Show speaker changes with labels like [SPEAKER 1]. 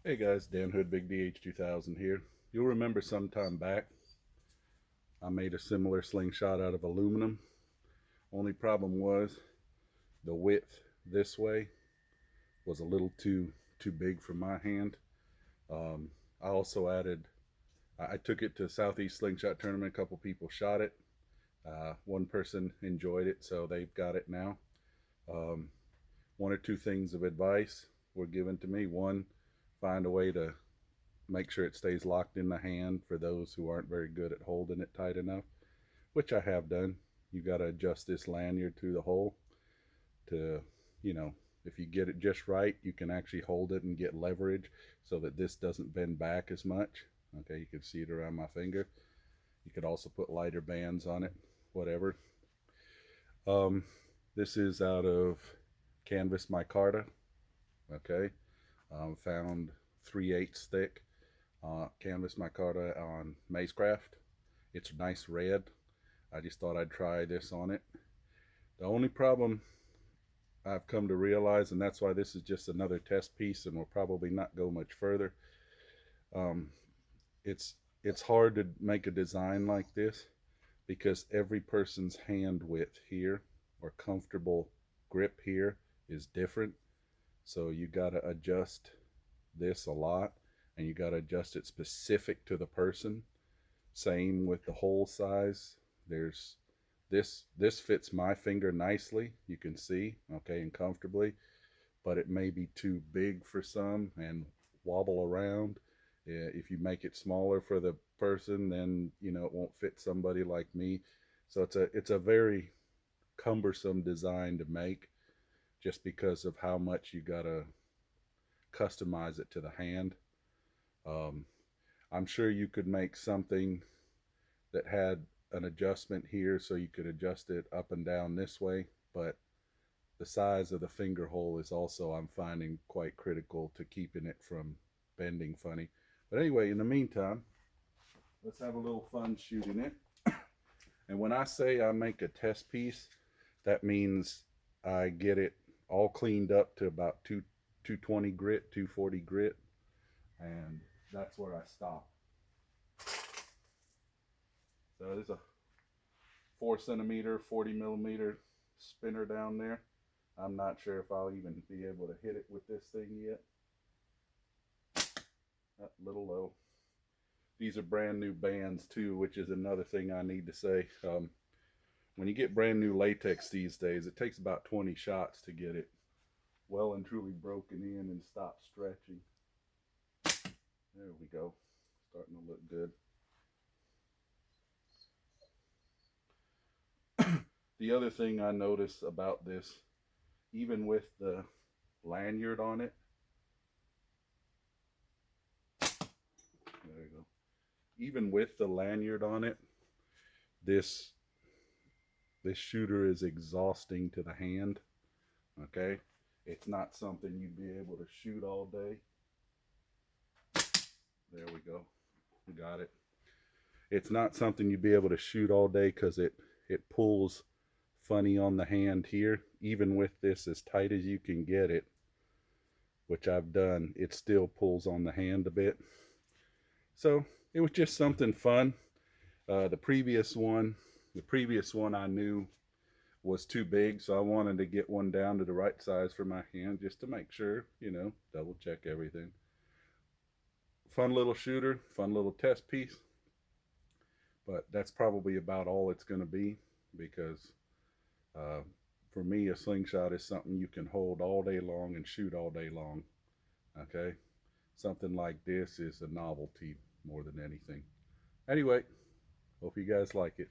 [SPEAKER 1] Hey guys, Dan Hood, Big DH 2000 here. You'll remember some time back I made a similar slingshot out of aluminum. Only problem was the width this way was a little too big for my hand. I also added, I took it to Southeast Slingshot Tournament. A couple people shot it. One person enjoyed it, so they've got it now. Um, One or two things of advice were given to me. One, find a way to make sure it stays locked in the hand for those who aren't very good at holding it tight enough, which I have done. You got to adjust this lanyard to the hole to, you know, if you get it just right, you can actually hold it and get leverage so that this doesn't bend back as much. Okay, you can see it around my finger. You could also put lighter bands on it, whatever. Um, this is out of canvas micarta. Okay, found 3/8 thick canvas micarta on Macecraft. It's nice red. I just thought I'd try this on it. The only problem I've come to realize, and that's why this is just another test piece and will probably not go much further, um, it's hard to make a design like this because every person's hand width here or comfortable grip here is different. So you got to adjust this a lot, and you got to adjust it specific to the person. Same with the hole size. There's this fits my finger nicely, you can see, okay, and comfortably, but it may be too big for some and wobble around. If you make it smaller for the person, then you know it won't fit somebody like me. So it's a very cumbersome design to make, just because of how much you gotta customize it to the hand. Um, I'm sure you could make something that had an adjustment here so you could adjust it up and down this way, but the size of the finger hole is also, I'm finding, quite critical to keeping it from bending funny. But anyway, in the meantime, let's have a little fun shooting it. And when I say I make a test piece, that means I get it all cleaned up to about 220 grit, 240 grit, and that's where I stop. So there's a 4 centimeter, 40 millimeter spinner down there. I'm not sure if I'll even be able to hit it with this thing yet. A little low. These are brand new bands too, which is another thing I need to say. When you get brand new latex these days, it takes about 20 shots to get it well and truly broken in and stop stretching. There we go. Starting to look good. The other thing I notice about this, even with the lanyard on it, there you go. Even with the lanyard on it, this shooter is exhausting to the hand. Okay, it's not something you'd be able to shoot all day. There we go. We got it. It's not something you'd be able to shoot all day because it pulls funny on the hand here. Even with this as tight as you can get it, which I've done, it still pulls on the hand a bit. So it was just something fun. The previous one I knew was too big, so I wanted to get one down to the right size for my hand just to make sure, you know, double check everything. Fun little shooter, fun little test piece, but that's probably about all it's going to be, because for me, a slingshot is something you can hold all day long and shoot all day long. Okay, something like this is a novelty more than anything. Anyway, hope you guys like it.